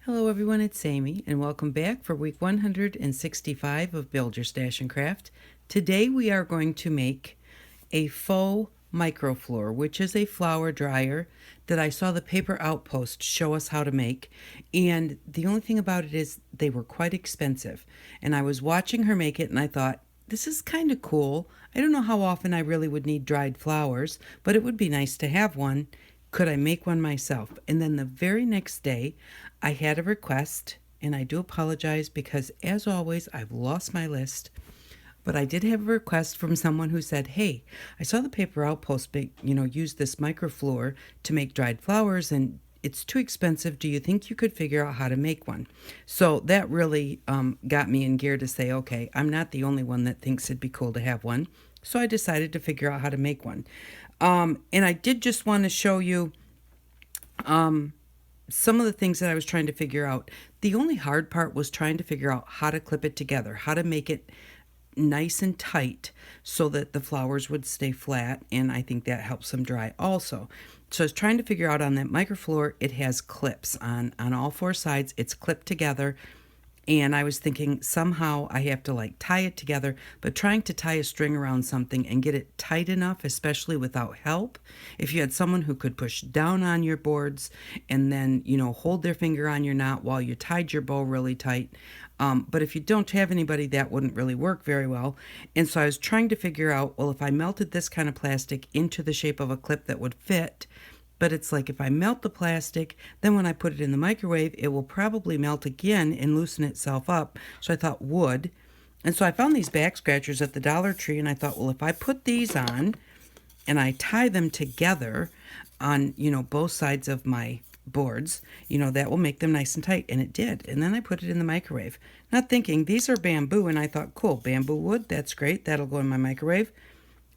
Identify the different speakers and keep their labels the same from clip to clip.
Speaker 1: Hello everyone, it's Amy, and welcome back for week 165 of Build Your Stash and Craft. Today we are going to make a faux microfloor, which is a flower dryer that I saw the Paper Outpost show us how to make. And the only thing about it is they were quite expensive. And I was watching her make it and I thought, this is kind of cool. I don't know how often I really would need dried flowers, but it would be nice to have one. Could I make one myself? And then the very next day, I had a request, and I do apologize because, as always, I've lost my list. But I did have a request from someone who said, hey, I saw the Paper Outpost use this microfloor to make dried flowers, and it's too expensive. Do you think you could figure out how to make one? So that really got me in gear to say, okay, I'm not the only one that thinks it'd be cool to have one. So I decided to figure out how to make one. And I did just want to show you some of the things that I was trying to figure out. The only hard part was trying to figure out how to clip it together, how to make it nice and tight so that the flowers would stay flat, and I think that helps them dry also. So I was trying to figure out on that microfloor, it has clips on all four sides. It's clipped together. And I was thinking somehow I have to like tie it together, but trying to tie a string around something and get it tight enough, especially without help. If you had someone who could push down on your boards and then, hold their finger on your knot while you tied your bow really tight. But if you don't have anybody, that wouldn't really work very well. And so I was trying to figure out, well, if I melted this kind of plastic into the shape of a clip that would fit, but it's like if I melt the plastic, then when I put it in the microwave, it will probably melt again and loosen itself up. So I thought wood. And so I found these back scratchers at the Dollar Tree, and I thought, well, if I put these on and I tie them together on, both sides of my boards, that will make them nice and tight. And it did. And then I put it in the microwave, not thinking these are bamboo. And I thought, cool, bamboo wood, that's great. That'll go in my microwave.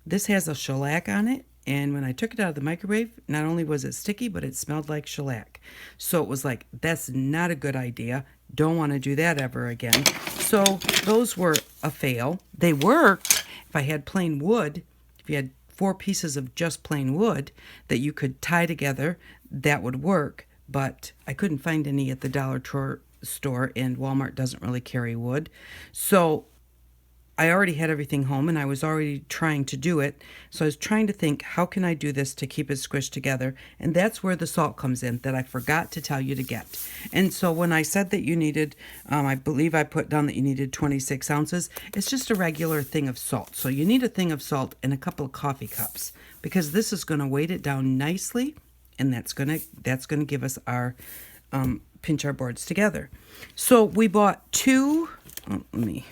Speaker 1: This has a shellac on it. And when I took it out of the microwave, not only was it sticky, but it smelled like shellac. So it was like, that's not a good idea. Don't want to do that ever again. So those were a fail. They worked. If I had plain wood, if you had 4 pieces of just plain wood that you could tie together, that would work. But I couldn't find any at the Dollar Store, and Walmart doesn't really carry wood. So I already had everything home and I was already trying to do it. So I was trying to think, how can I do this to keep it squished together? And that's where the salt comes in that I forgot to tell you to get. And so when I said that you needed, I believe I put down that you needed 26 ounces. It's just a regular thing of salt. So you need a thing of salt and a couple of coffee cups because this is going to weight it down nicely. And that's going to give us our, pinch our boards together. So we bought 2, let me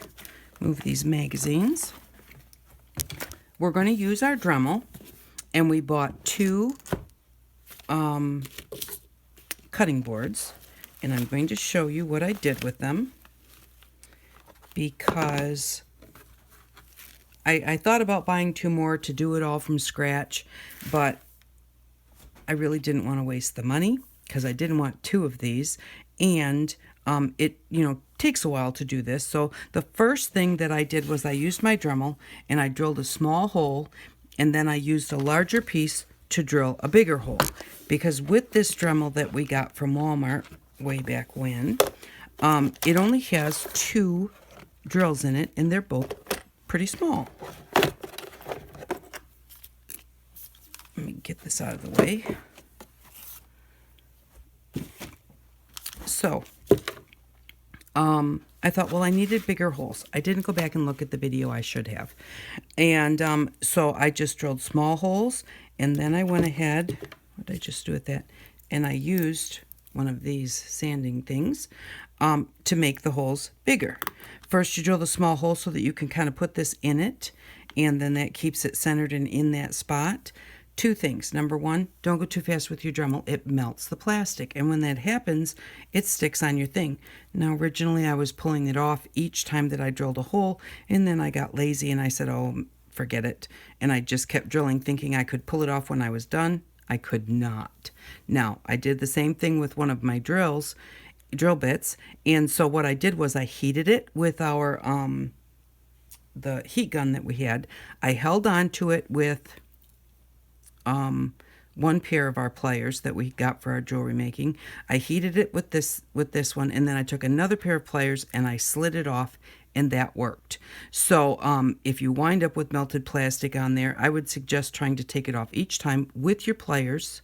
Speaker 1: move these magazines. We're going to use our Dremel, and we bought 2 cutting boards, and I'm going to show you what I did with them because I thought about buying 2 more to do it all from scratch, but I really didn't want to waste the money because I didn't want 2 of these, and it takes a while to do this. So the first thing that I did was I used my Dremel and I drilled a small hole, and then I used a larger piece to drill a bigger hole, because with this Dremel that we got from Walmart way back when, it only has 2 drills in it, and they're both pretty small. Let me get this out of the way. So I thought, well, I needed bigger holes. I didn't go back and look at the video. I should have. And so I just drilled small holes, and then I went ahead, what did I just do with that? And I used one of these sanding things to make the holes bigger. First, you drill the small hole so that you can kind of put this in it, and then that keeps it centered and in that spot. 2 things. Number 1, don't go too fast with your Dremel. It melts the plastic. And when that happens, it sticks on your thing. Now, originally I was pulling it off each time that I drilled a hole, and then I got lazy and I said, oh, forget it. And I just kept drilling thinking I could pull it off when I was done. I could not. Now, I did the same thing with one of my drill bits. And so what I did was I heated it with our, the heat gun that we had. I held on to it with one pair of our pliers that we got for our jewelry making. I heated it with this one, and then I took another pair of pliers and I slid it off, and that worked. So if you wind up with melted plastic on there, I would suggest trying to take it off each time with your pliers,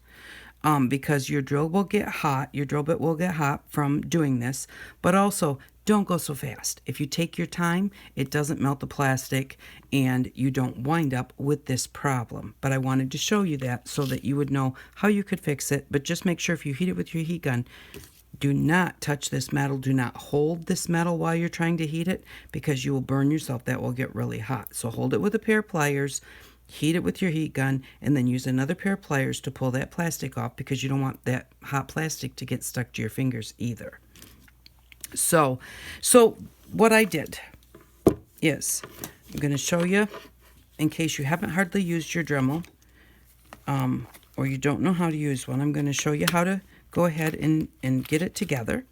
Speaker 1: because your drill will get hot, your drill bit will get hot from doing this, but also don't go so fast. If you take your time, it doesn't melt the plastic and you don't wind up with this problem. But I wanted to show you that so that you would know how you could fix it. But just make sure if you heat it with your heat gun, do not touch this metal. Do not hold this metal while you're trying to heat it, because you will burn yourself. That will get really hot. So hold it with a pair of pliers, heat it with your heat gun, and then use another pair of pliers to pull that plastic off, because you don't want that hot plastic to get stuck to your fingers either. So what I did is, I'm going to show you, in case you haven't hardly used your Dremel, or you don't know how to use one, I'm going to show you how to go ahead and get it together.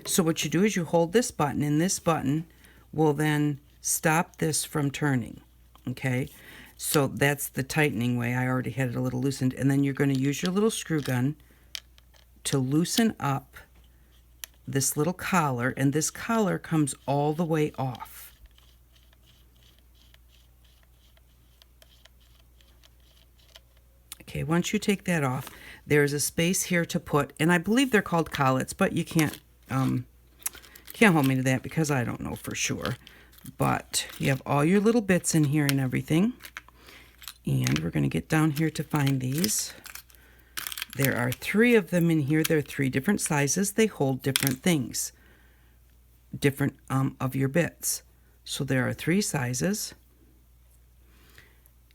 Speaker 1: So what you do is you hold this button, and this button will then stop this from turning. Okay, so that's the tightening way. I already had it a little loosened. And then you're going to use your little screw gun to loosen up this little collar, and this collar comes all the way off. Okay, once you take that off, there's a space here to put, and I believe they're called collets, but you can't hold me to that because I don't know for sure. But you have all your little bits in here and everything. And we're going to get down here to find these. There are 3 of them in here. They're 3 different sizes. They hold different things, different of your bits. So there are 3 sizes.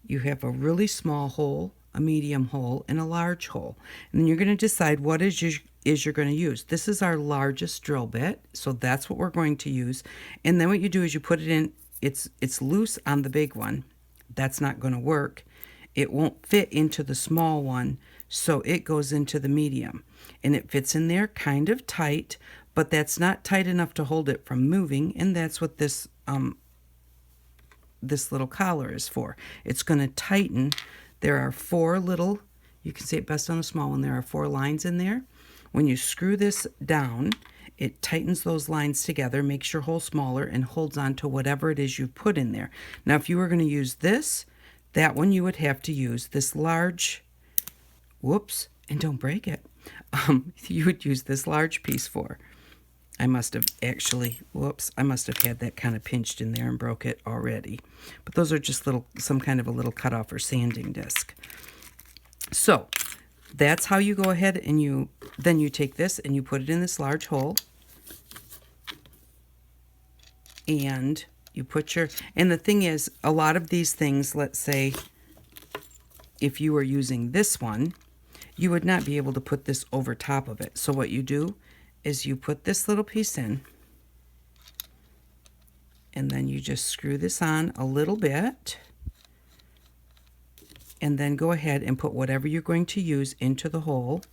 Speaker 1: You have a really small hole, a medium hole, and a large hole. And then you're going to decide what you're going to use. This is our largest drill bit, so that's what we're going to use. And then what you do is you put it in. It's loose on the big one. That's not going to work. It won't fit into the small one, so it goes into the medium. And it fits in there kind of tight, but that's not tight enough to hold it from moving, and that's what this little collar is for. It's going to tighten. There are 4 little, you can see it best on a small one, there are 4 lines in there. When you screw this down, it tightens those lines together, makes your hole smaller, and holds on to whatever it is you've put in there. Now, if you were going to use that one, you would have to use this large, whoops, and don't break it. You would use this large piece for. I must have actually, whoops, I must have had that kind of pinched in there and broke it already. But those are just some kind of a little cutoff or sanding disc. So that's how you go ahead and then you take this and you put it in this large hole. And you put and the thing is, a lot of these things, let's say if you were using this one, you would not be able to put this over top of it. So what you do is you put this little piece in, and then you just screw this on a little bit, and then go ahead and put whatever you're going to use into the hole.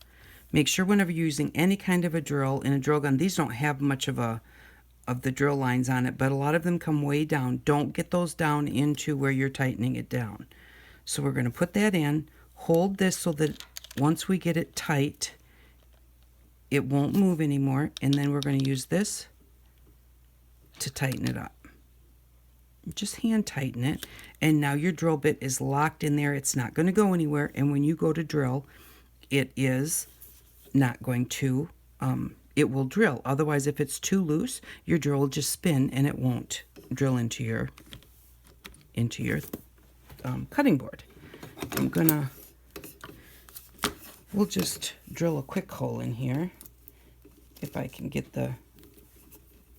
Speaker 1: Make sure whenever you're using any kind of a drill in a drill gun, these don't have much of the drill lines on it, but a lot of them come way down. Don't get those down into where you're tightening it down. So we're going to put that in, hold this so that once we get it tight, it won't move anymore, and then we're going to use this to tighten it up. Just hand tighten it, and now your drill bit is locked in there. It's not going to go anywhere, and when you go to drill, it is not going to, it will drill. Otherwise, if it's too loose, your drill will just spin and it won't drill into your cutting board. We'll just drill a quick hole in here if I can get the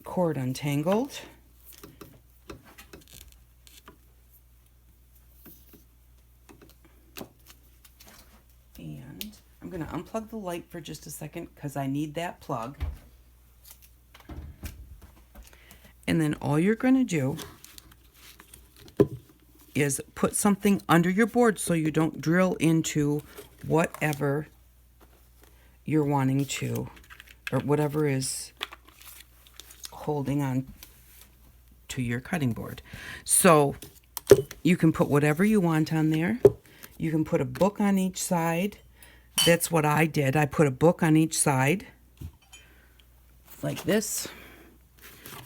Speaker 1: cord untangled. And I'm going to unplug the light for just a second because I need that plug. And then all you're going to do is put something under your board so you don't drill into whatever you're wanting to, or whatever is holding on to your cutting board. So you can put whatever you want on there. You can put a book on each side. that's what I did. I put a book on each side, like this.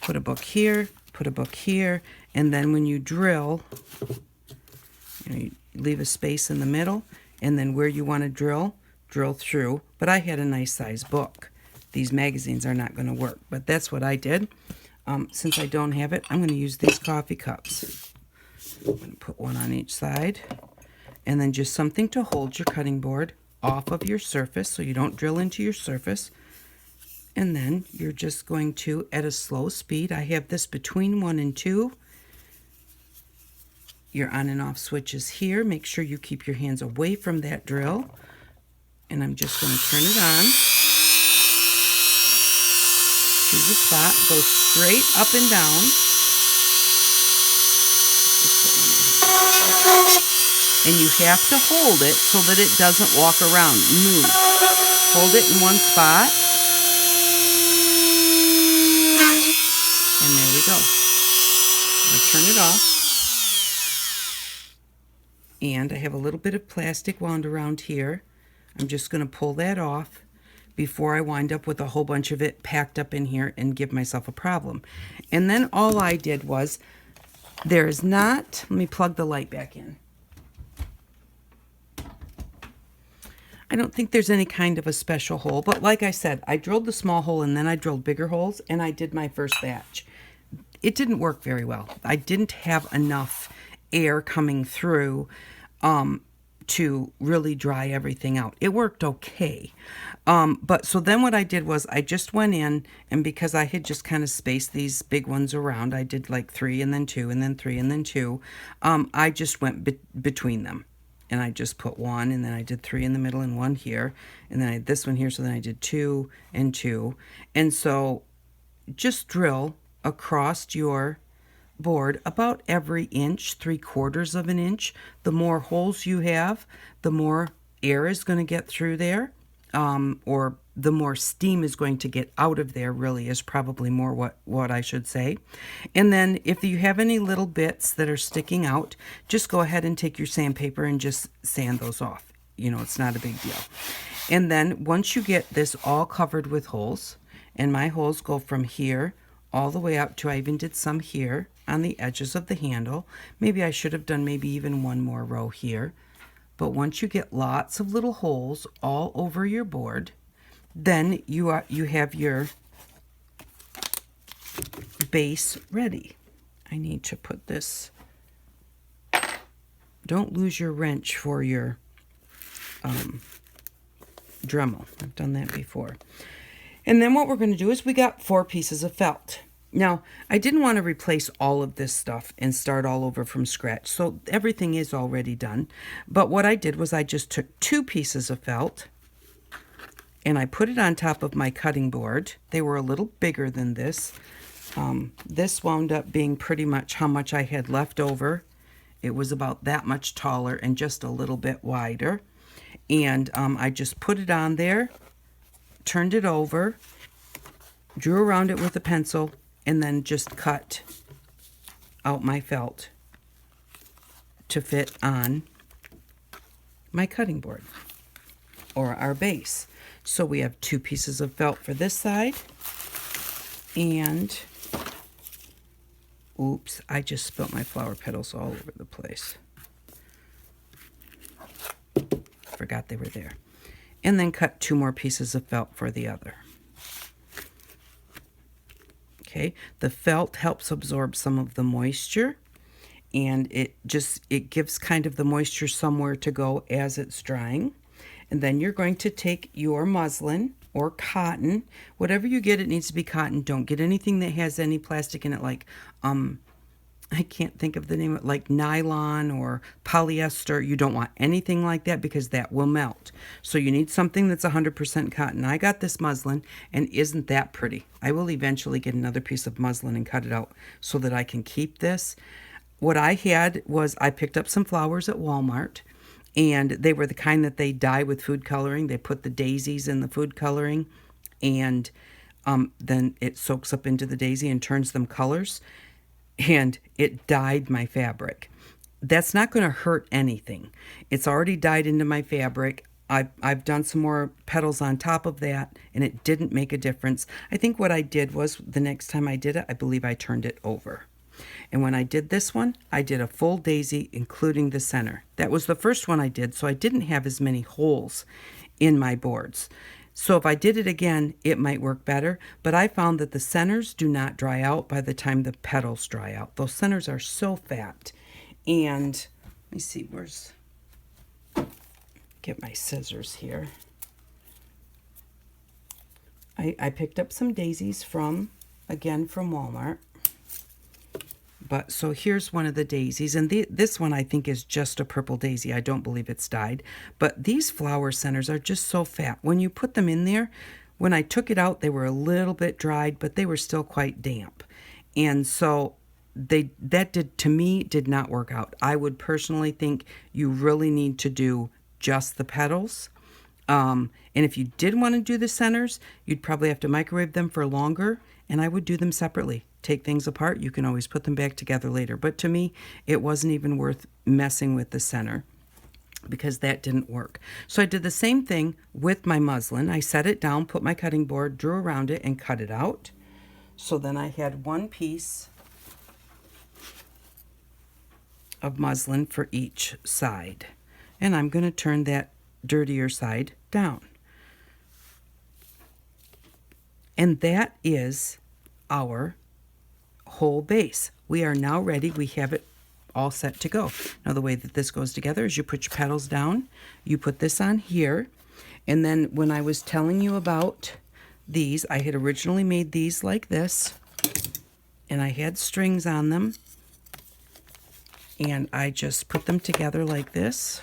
Speaker 1: Put a book here, put a book here, and then when you drill, you leave a space in the middle, and then where you want to drill through. But I had a nice size book. These magazines are not going to work, but that's what I did. Since I don't have it, I'm going to use these coffee cups. I'm going to put one on each side, and then just something to hold your cutting board off of your surface so you don't drill into your surface. And then you're just going to, at a slow speed, I have this between 1 and 2. Your on and off switches here. Make sure you keep your hands away from that drill. And I'm just going to turn it on. Choose a spot, go straight up and down. And you have to hold it so that it doesn't walk around. Move. Hold it in one spot. And there we go. I'll turn it off. And I have a little bit of plastic wound around here. I'm just going to pull that off before I wind up with a whole bunch of it packed up in here and give myself a problem. And then all I did was, there's not, let me plug the light back in. I don't think there's any kind of a special hole, but like I said, I drilled the small hole and then I drilled bigger holes, and I did my first batch. It didn't work very well. I didn't have enough air coming through to really dry everything out. It worked okay. But so then what I did was I just went in, and because I had just kind of spaced these big ones around, I did like 3 and then 2 and then 3 and then 2. I just went between them. And I just put 1, and then I did 3 in the middle and 1 here. And then I had this one here, so then I did 2 and 2. And so just drill across your board about every inch, 3/4 of an inch. The more holes you have, the more air is going to get through there, or the more steam is going to get out of there, really is probably more what I should say. And then if you have any little bits that are sticking out, just go ahead and take your sandpaper and just sand those off. You know, it's not a big deal. And then once you get this all covered with holes, and my holes go from here all the way up to, I even did some here on the edges of the handle. Maybe I should have done maybe even one more row here. But once you get lots of little holes all over your board, then you have your base ready. I need to put this, don't lose your wrench for your Dremel. I've done that before. And then what we're going to do is we got 4 pieces of felt. Now, I didn't want to replace all of this stuff and start all over from scratch, so everything is already done. But what I did was I just took 2 pieces of felt and I put it on top of my cutting board. They were a little bigger than this. This wound up being pretty much how much I had left over. It was about that much taller and just a little bit wider. And I just put it on there, turned it over, drew around it with a pencil, and then just cut out my felt to fit on my cutting board, or our base. So we have 2 pieces of felt for this side, and oops, I just spilt my flower petals all over the place. Forgot they were there. And then cut 2 more pieces of felt for the other. Okay, the felt helps absorb some of the moisture, and it gives kind of the moisture somewhere to go as it's drying. And then you're going to take your muslin or cotton, whatever you get, it needs to be cotton. Don't get anything that has any plastic in it, like I can't think of the name of it, like nylon or polyester. You don't want anything like that because that will melt. So you need something that's 100% cotton. I got this muslin, and isn't that pretty? I will eventually get another piece of muslin and cut it out so that I can keep this. What I had was I picked up some flowers at Walmart, and they were the kind that they dye with food coloring. They put the daisies in the food coloring, and then it soaks up into the daisy and turns them colors. And it dyed my fabric. That's not going to hurt anything. It's already dyed into my fabric. I've done some more petals on top of that, and it didn't make a difference. I think what I did was the next time I did it, I believe I turned it over. And when I did this one, I did a full daisy, including the center. That was the first one I did, so I didn't have as many holes in my boards. So if I did it again, it might work better. But I found that the centers do not dry out by the time the petals dry out. Those centers are so fat. And let me see, get my scissors here. I picked up some daisies again from Walmart. But so here's one of the daisies, and this one I think is just a purple daisy. I don't believe it's dyed. But these flower centers are just so fat. When you put them in there, when I took it out, they were a little bit dried, but they were still quite damp. And so that did not work out. I would personally think you really need to do just the petals. And if you did want to do the centers, you'd probably have to microwave them for longer, and I would do them separately. Take things apart. You can always put them back together later. But to me, it wasn't even worth messing with the center because that didn't work. So I did the same thing with my muslin. I set it down, put my cutting board, drew around it, and cut it out. So then I had one piece of muslin for each side. And I'm going to turn that dirtier side down. And that is our whole base. We are now ready. We have it all set to go. Now the way that this goes together is you put your petals down, you put this on here, and then when I was telling you about these, I had originally made these like this, and I had strings on them, and I just put them together like this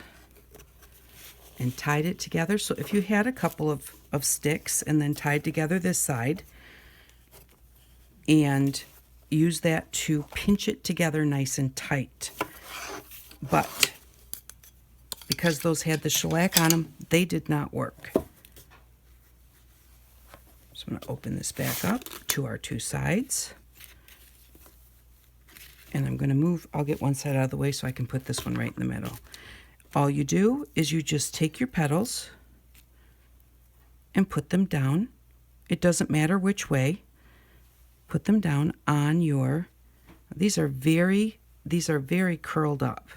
Speaker 1: and tied it together. So if you had a couple of sticks and then tied together this side and use that to pinch it together nice and tight. But because those had the shellac on them, they did not work. So I'm going to open this back up to our two sides. And I'm going to move, I'll get one side out of the way so I can put this one right in the middle. All you do is you just take your petals and put them down. It doesn't matter which way. Put them down on your, these are very curled up.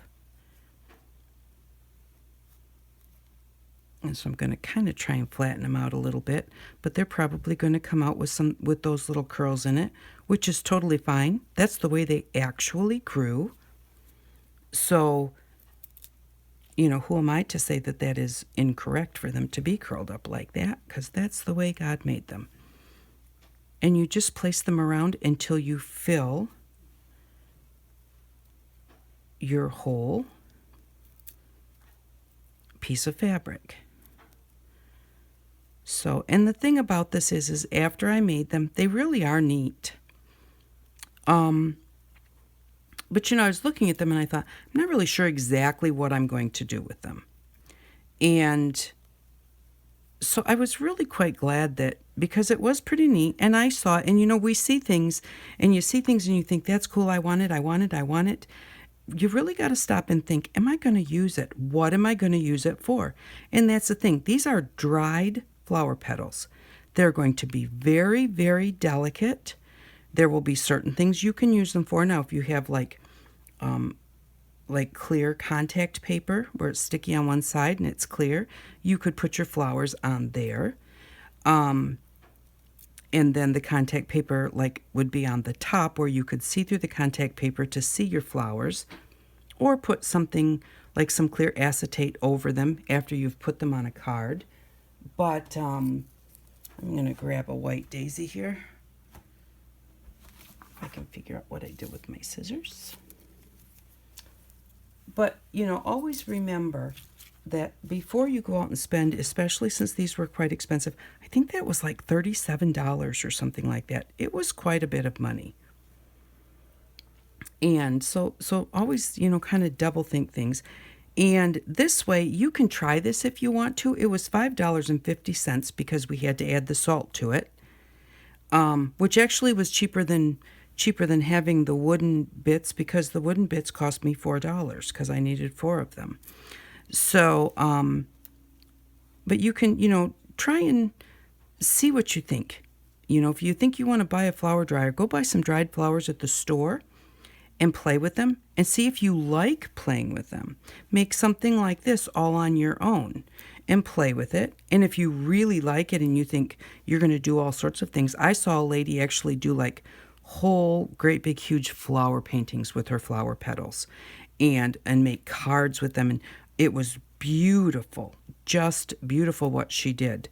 Speaker 1: And so I'm going to kind of try and flatten them out a little bit, but they're probably going to come out with those little curls in it, which is totally fine. That's the way they actually grew. So, you know, who am I to say that that is incorrect for them to be curled up like that? Because that's the way God made them. And you just place them around until you fill your whole piece of fabric. So, and the thing about this is after I made them, they really are neat. But you know, I was looking at them and I thought, I'm not really sure exactly what I'm going to do with them. And so I was really quite glad that, because it was pretty neat, and I saw it, and you know, we see things, and you see things and you think, that's cool, I want it, I want it, I want it. You really got to stop and think, am I going to use it? What am I going to use it for? And that's the thing. These are dried flower petals. They're going to be very, very delicate. There will be certain things you can use them for. Now, if you have like clear contact paper where it's sticky on one side and it's clear, you could put your flowers on there. And then the contact paper would be on the top where you could see through the contact paper to see your flowers, or put something like some clear acetate over them after you've put them on a card. But I'm going to grab a white daisy here. I can figure out what I did with my scissors. But, you know, always remember that before you go out and spend, especially since these were quite expensive, I think that was like $37 or something like that. It was quite a bit of money. And so always, you know, kind of double think things. And this way, you can try this if you want to. It was $5.50 because we had to add the salt to it, which actually was cheaper than having the wooden bits, because the wooden bits cost me $4 because I needed 4 of them. So, But you can, you know, try and see what you think. You know, if you think you want to buy a flower dryer, go buy some dried flowers at the store and play with them and see if you like playing with them. Make something like this all on your own and play with it. And if you really like it and you think you're going to do all sorts of things, I saw a lady actually do like whole great big huge flower paintings with her flower petals and make cards with them, and it was beautiful, just beautiful what she did.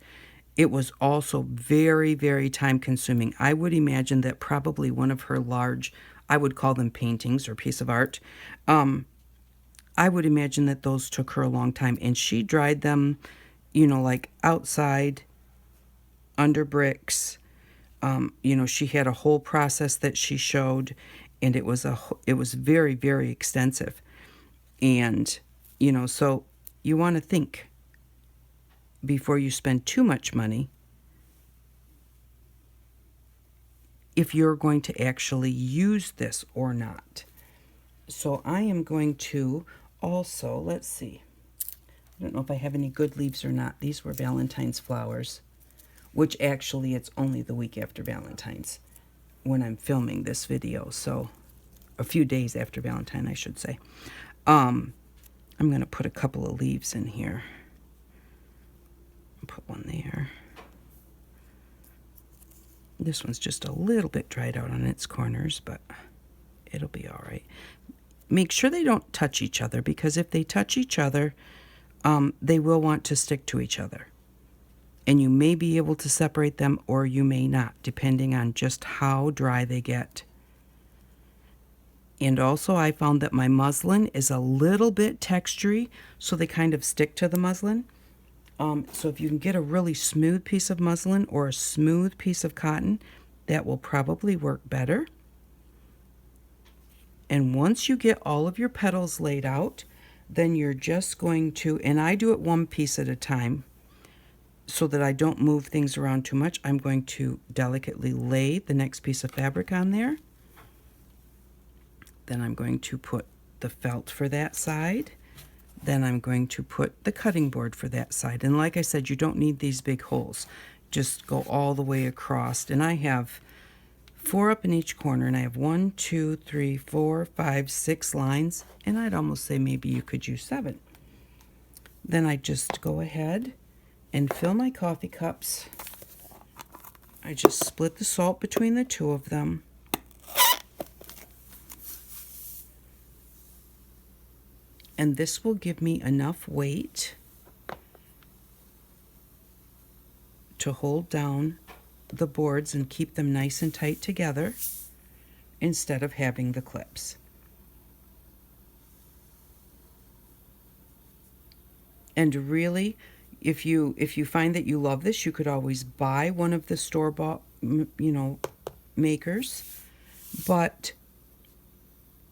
Speaker 1: It was also very, very time consuming. I would imagine that probably one of her large, I would call them paintings or piece of art, I would imagine that those took her a long time. And she dried them, you know, like outside, under bricks. You know, she had a whole process that she showed, and it was very, very extensive. And, you know, so you want to think before you spend too much money if you're going to actually use this or not. So I am going to also, let's see, I don't know if I have any good leaves or not. These were Valentine's flowers, which actually it's only the week after Valentine's when I'm filming this video. So a few days after Valentine, I should say. I'm going to put a couple of leaves in here. Put one there. This one's just a little bit dried out on its corners, but it'll be all right. Make sure they don't touch each other, because if they touch each other, they will want to stick to each other. And you may be able to separate them or you may not, depending on just how dry they get. And also I found that my muslin is a little bit textury, so they kind of stick to the muslin. So if you can get a really smooth piece of muslin or a smooth piece of cotton, that will probably work better. And once you get all of your petals laid out, then you're just going to, and I do it one piece at a time so that I don't move things around too much. I'm going to delicately lay the next piece of fabric on there. Then I'm going to put the felt for that side. Then I'm going to put the cutting board for that side. And like I said, you don't need these big holes. Just go all the way across. And I have 4 up in each corner, and I have 1, 2, 3, 4, 5, 6 lines. And I'd almost say maybe you could use 7. Then I just go ahead and fill my coffee cups. I just split the salt between the 2 of them. And this will give me enough weight to hold down the boards and keep them nice and tight together instead of having the clips. And really, if you find that you love this, you could always buy one of the store-bought, you know, makers. But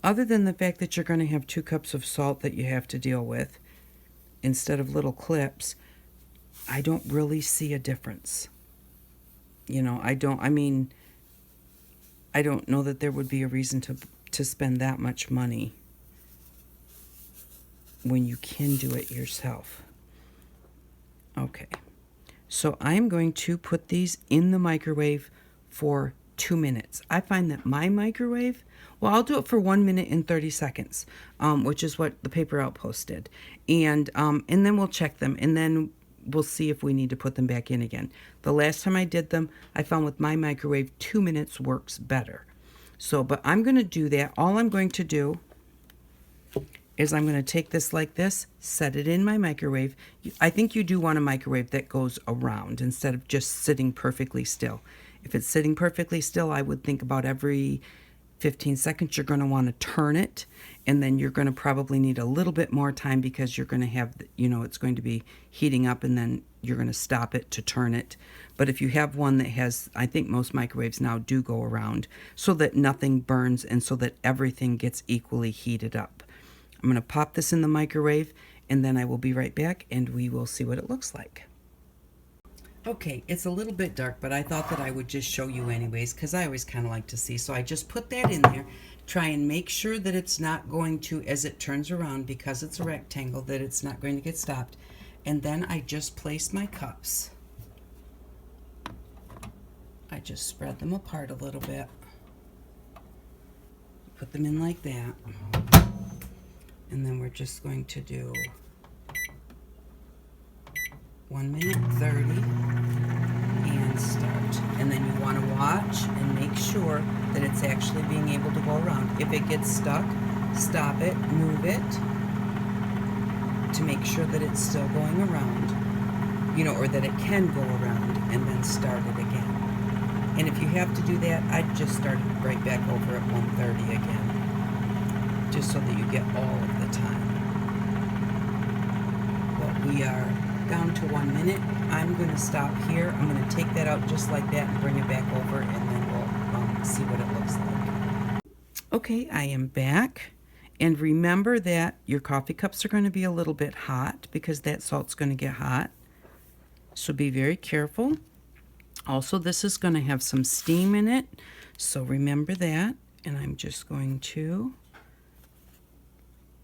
Speaker 1: other than the fact that you're going to have 2 cups of salt that you have to deal with instead of little clips, I don't really see a difference. You know, I don't know that there would be a reason to spend that much money when you can do it yourself. Okay, so I'm going to put these in the microwave for 2 minutes. I find that my microwave, well, I'll do it for 1 minute and 30 seconds, which is what the Paper Outpost did. And then we'll check them, and then we'll see if we need to put them back in again. The last time I did them, I found with my microwave, 2 minutes works better. So, but I'm going to do that. All I'm going to do is I'm going to take this like this, set it in my microwave. I think you do want a microwave that goes around instead of just sitting perfectly still. If it's sitting perfectly still, I would think about every 15 seconds you're going to want to turn it, and then you're going to probably need a little bit more time because you're going to have, you know, it's going to be heating up, and then you're going to stop it to turn it. But if you have one that has, I think most microwaves now do go around so that nothing burns and so that everything gets equally heated up. I'm going to pop this in the microwave, and then I will be right back and we will see what it looks like. Okay, it's a little bit dark, but I thought that I would just show you anyways, because I always kind of like to see. So I just put that in there, try and make sure that it's not going to, as it turns around, because it's a rectangle, that it's not going to get stopped. And then I just place my cups. I just spread them apart a little bit. Put them in like that. And then we're just going to do 1 minute 30 and start. And then you want to watch and make sure that it's actually being able to go around. If it gets stuck, stop it, move it to make sure that it's still going around, you know, or that it can go around, and then start it again. And if you have to do that, I'd just start it right back over at 1:30 again, just so that you get all of the time. But we are down to 1 minute. I'm going to stop here. I'm going to take that out just like that and bring it back over, and then we'll see what it looks like. Okay, I am back. And remember that your coffee cups are going to be a little bit hot because that salt's going to get hot. So be very careful. Also, this is going to have some steam in it, so remember that. And I'm just going to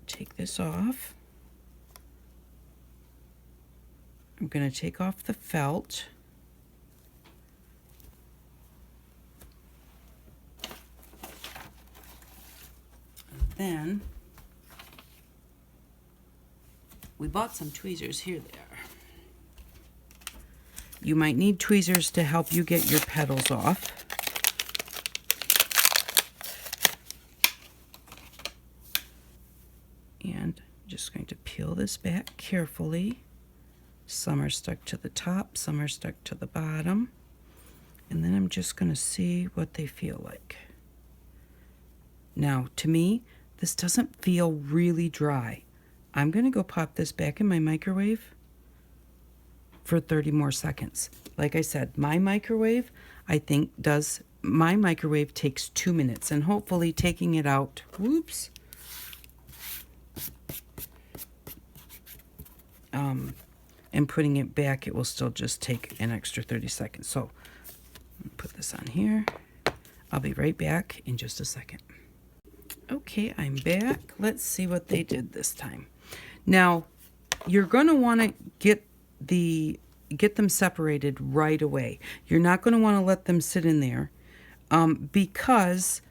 Speaker 1: take this off. I'm going to take off the felt. And then we bought some tweezers. Here they are. You might need tweezers to help you get your petals off. And I'm just going to peel this back carefully. Some are stuck to the top, some are stuck to the bottom. And then I'm just going to see what they feel like. Now, to me, this doesn't feel really dry. I'm going to go pop this back in my microwave for 30 more seconds. Like I said, my microwave, I think my microwave takes 2 minutes, and hopefully taking it out, whoops, and putting it back, it will still just take an extra 30 seconds. So put this on here. I'll be right back in just a second. Okay, I'm back. Let's see what they did this time. Now, you're going to want to get them separated right away. You're not going to want to let them sit in there because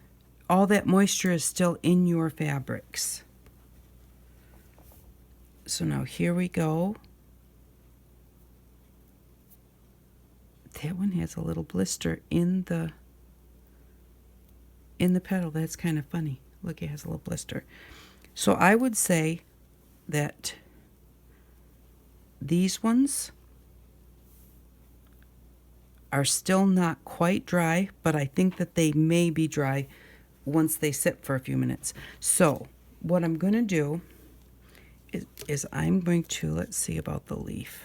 Speaker 1: all that moisture is still in your fabrics. So now here we go. That one has a little blister in the petal. That's kind of funny. Look, it has a little blister. So I would say that these ones are still not quite dry, but I think that they may be dry once they sit for a few minutes. So what I'm going to do is I'm going to, let's see about the leaf.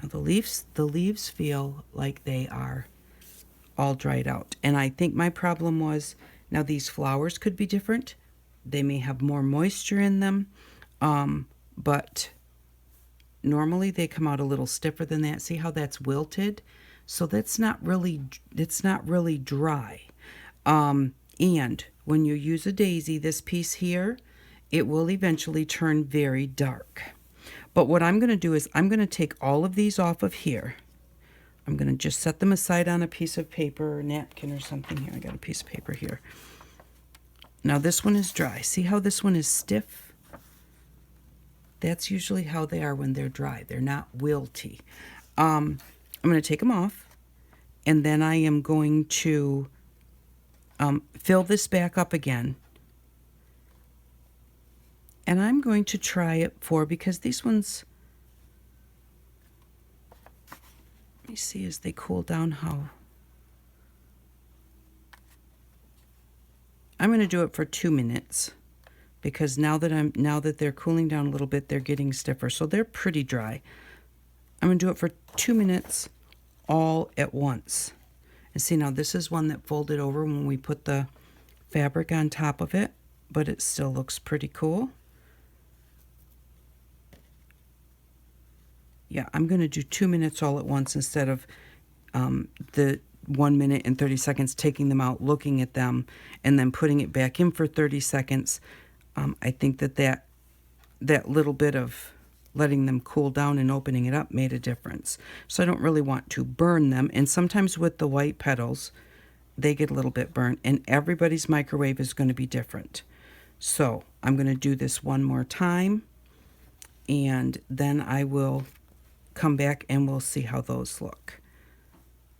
Speaker 1: Now the leaves feel like they are all dried out. And I think my problem was, now these flowers could be different. They may have more moisture in them, but normally they come out a little stiffer than that. See how that's wilted? So it's not really dry. And when you use a daisy, this piece here, it will eventually turn very dark. But what I'm going to do is I'm going to take all of these off of here. I'm going to just set them aside on a piece of paper or napkin or something. Here, I got a piece of paper here. Now this one is dry. See how this one is stiff? That's usually how they are when they're dry. They're not wilty. I'm going to take them off, and then I am going to fill this back up again. And I'm going to try it because these ones, let me see as they cool down how. I'm going to do it for 2 minutes because now that they're cooling down a little bit, they're getting stiffer. So they're pretty dry. I'm going to do it for 2 minutes all at once. And see, now this is one that folded over when we put the fabric on top of it, but it still looks pretty cool. Yeah, I'm going to do 2 minutes all at once instead of the 1 minute and 30 seconds, taking them out, looking at them, and then putting it back in for 30 seconds. I think that little bit of letting them cool down and opening it up made a difference. So I don't really want to burn them. And sometimes with the white petals, they get a little bit burnt, and everybody's microwave is going to be different. So I'm going to do this one more time, and then I will come back and we'll see how those look.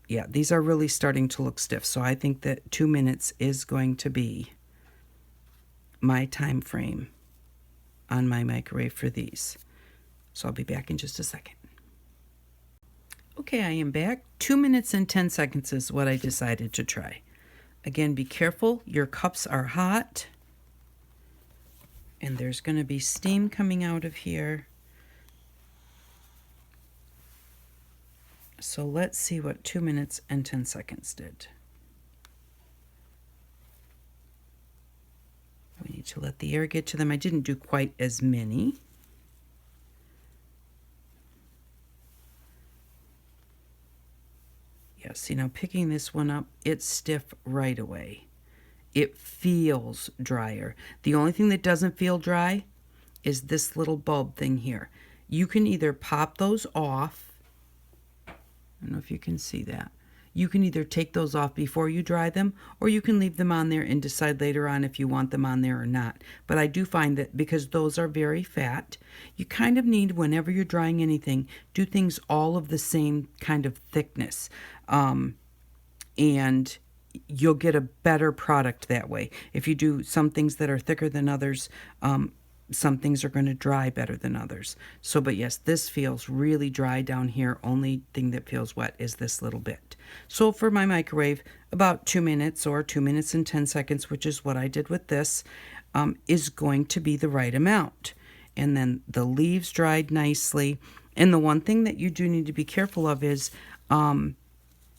Speaker 1: Yeah, these are really starting to look stiff, so I think that 2 minutes is going to be my time frame on my microwave for these. So I'll be back in just a second. Okay, I am back. 2 minutes and 10 seconds is what I decided to try. Again, be careful. Your cups are hot. And there's going to be steam coming out of here. So let's see what 2 minutes and 10 seconds did. We need to let the air get to them. I didn't do quite as many. Yeah, see now picking this one up, it's stiff right away. It feels drier. The only thing that doesn't feel dry is this little bulb thing here. You can either pop those off. I don't know if you can see that. You can either take those off before you dry them, or you can leave them on there and decide later on if you want them on there or not. But I do find that because those are very fat, you kind of need, whenever you're drying anything, do things all of the same kind of thickness. And you'll get a better product that way. If you do some things that are thicker than others, some things are going to dry better than others. So, but yes, this feels really dry down here. Only thing that feels wet is this little bit. So for my microwave, about 2 minutes or 2 minutes and 10 seconds, which is what I did with this, is going to be the right amount. And then the leaves dried nicely. And the one thing that you do need to be careful of is, and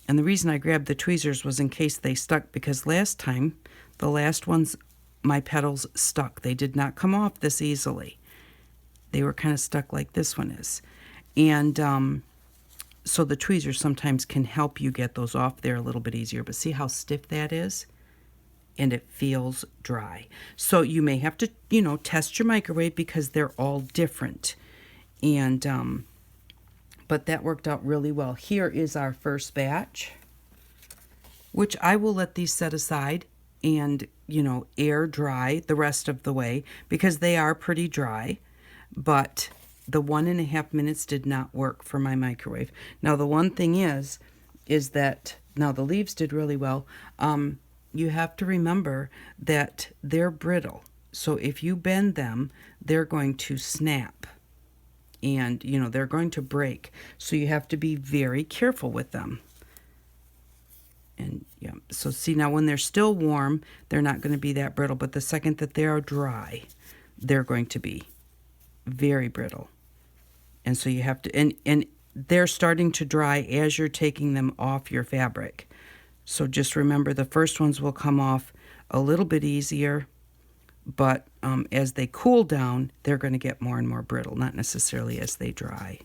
Speaker 1: the reason I grabbed the tweezers was in case they stuck, because last time, the last ones, my petals stuck. They did not come off this easily. They were kind of stuck like this one is. And so the tweezers sometimes can help you get those off there a little bit easier. But see how stiff that is? And it feels dry. So you may have to, test your microwave because they're all different. And but that worked out really well. Here is our first batch, which I will let these set aside and, air dry the rest of the way because they are pretty dry. But the 1.5 minutes did not work for my microwave. Now, the one thing is that now the leaves did really well. You have to remember that they're brittle. So if you bend them, they're going to snap. And, they're going to break. So you have to be very careful with them. And, yeah, so see now when they're still warm, they're not going to be that brittle. But the second that they are dry, they're going to be very brittle. And so you have to, and they're starting to dry as you're taking them off your fabric. So just remember the first ones will come off a little bit easier. But as they cool down, they're going to get more and more brittle, not necessarily as they dry.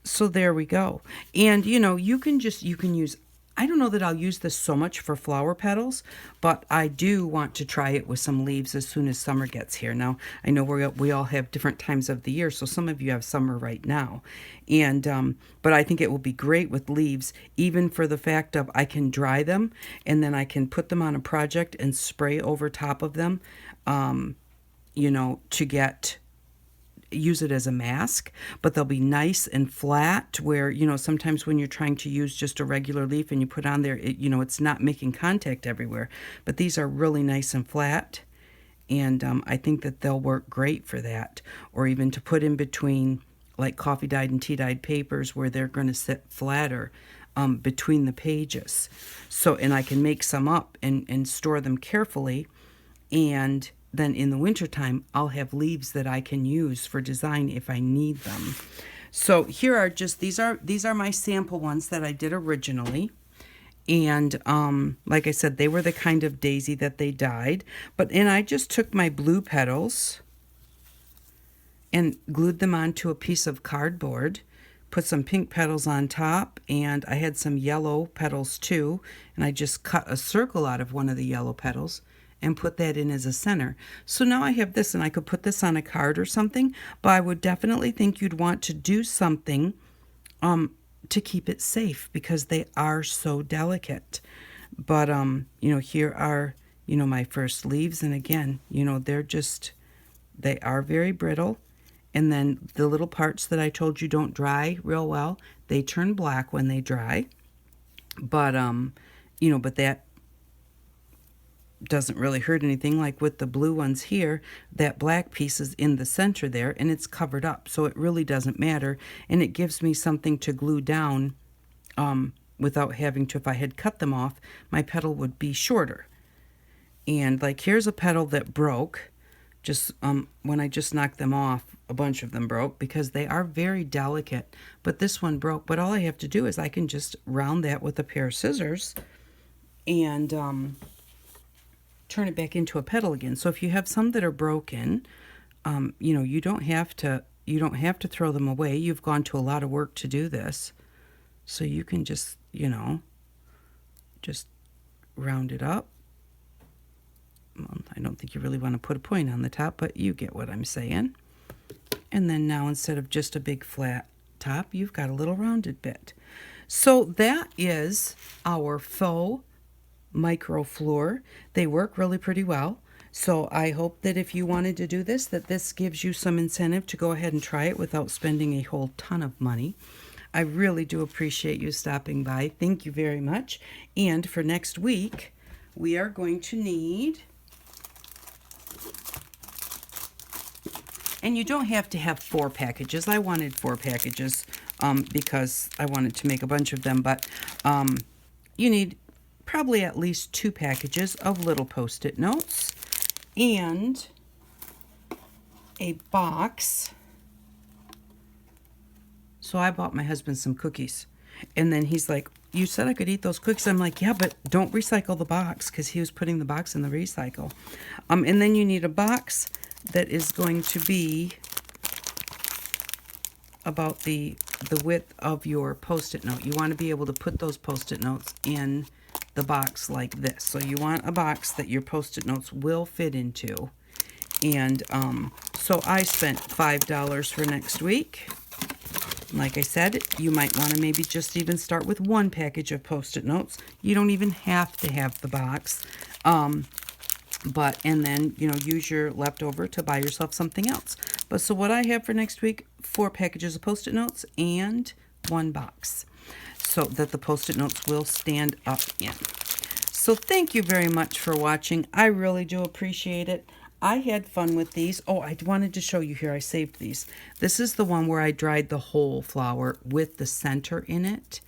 Speaker 1: So there we go. And, you can use, I don't know that I'll use this so much for flower petals, but I do want to try it with some leaves as soon as summer gets here. Now, I know we all have different times of the year, so some of you have summer right now. And but I think it will be great with leaves, even for the fact of I can dry them, and then I can put them on a project and spray over top of them, to use it as a mask, but they'll be nice and flat where, sometimes when you're trying to use just a regular leaf and you put on there, it's not making contact everywhere. But these are really nice and flat. And I think that they'll work great for that. Or even to put in between like coffee dyed and tea dyed papers where they're going to sit flatter between the pages. So, and I can make some up and store them carefully. And then in the wintertime, I'll have leaves that I can use for design if I need them. So here are just, these are my sample ones that I did originally. And like I said, they were the kind of daisy that they dyed. And I just took my blue petals and glued them onto a piece of cardboard, put some pink petals on top, and I had some yellow petals too. And I just cut a circle out of one of the yellow petals and put that in as a center. So now I have this, and I could put this on a card or something, but I would definitely think you'd want to do something to keep it safe because they are so delicate. But, here are, my first leaves. And again, they are very brittle. And then the little parts that I told you don't dry real well, they turn black when they dry. But, but that doesn't really hurt anything. Like with the blue ones here, that black piece is in the center there and it's covered up. So it really doesn't matter. And it gives me something to glue down without having to, if I had cut them off, my petal would be shorter. And like here's a petal that broke. Just when I just knocked them off, a bunch of them broke because they are very delicate. But this one broke. But all I have to do is I can just round that with a pair of scissors and turn it back into a petal again. So if you have some that are broken, you don't have to throw them away. You've gone to a lot of work to do this. So you can just, just round it up. Well, I don't think you really want to put a point on the top, but you get what I'm saying. And then now instead of just a big flat top, you've got a little rounded bit. So that is our faux micro Fleur. They work really pretty well. So I hope that if you wanted to do this, that this gives you some incentive to go ahead and try it without spending a whole ton of money. I really do appreciate you stopping by. Thank you very much. And for next week, we are going to need, and you don't have to have 4 packages. I wanted 4 packages because I wanted to make a bunch of them, but you need probably at least 2 packages of little Post-it notes and a box. So I bought my husband some cookies, and then he's like, you said I could eat those cookies. I'm like, yeah, but don't recycle the box, because he was putting the box in the recycle. And then you need a box that is going to be about the width of your Post-it note. You want to be able to put those Post-it notes in the box like this. So you want a box that your Post-it notes will fit into. And so I spent $5 for next week. Like I said, you might want to maybe just even start with 1 package of Post-it notes. You don't even have to have the box. And then, use your leftover to buy yourself something else. But so what I have for next week, 4 packages of Post-it notes and 1 box so that the Post-it notes will stand up in. So thank you very much for watching. I really do appreciate it. I had fun with these. Oh, I wanted to show you here. I saved these. This is the one where I dried the whole flower with the center in it.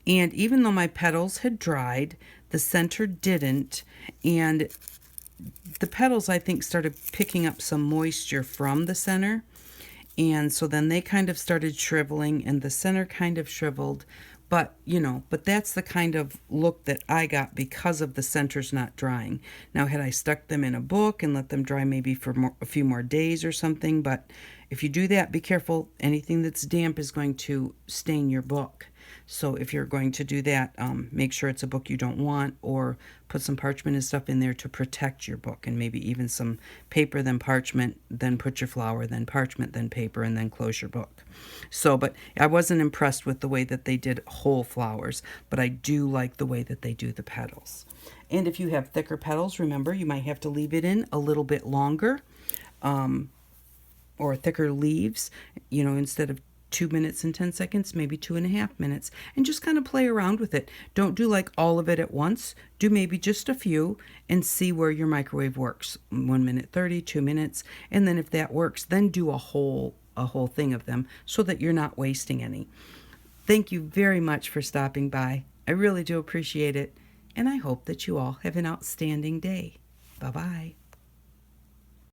Speaker 1: And even though my petals had dried, the center didn't. And the petals, I think, started picking up some moisture from the center. And so then they kind of started shriveling and the center kind of shriveled. But, but that's the kind of look that I got because of the centers not drying. Now, had I stuck them in a book and let them dry maybe for a few more days or something, but if you do that, be careful. Anything that's damp is going to stain your book. So if you're going to do that, make sure it's a book you don't want, or put some parchment and stuff in there to protect your book, and maybe even some paper, then parchment, then put your flower, then parchment, then paper, and then close your book. So, but I wasn't impressed with the way that they did whole flowers, but I do like the way that they do the petals. And if you have thicker petals, remember, you might have to leave it in a little bit longer, or thicker leaves, instead of 2 minutes and 10 seconds, maybe 2.5 minutes, and just kind of play around with it. Don't do like all of it at once. Do maybe just a few and see where your microwave works. 1 minute 30, 2 minutes, and then if that works, then do a whole thing of them so that you're not wasting any. Thank you very much for stopping by. I really do appreciate it, and I hope that you all have an outstanding day. Bye-bye.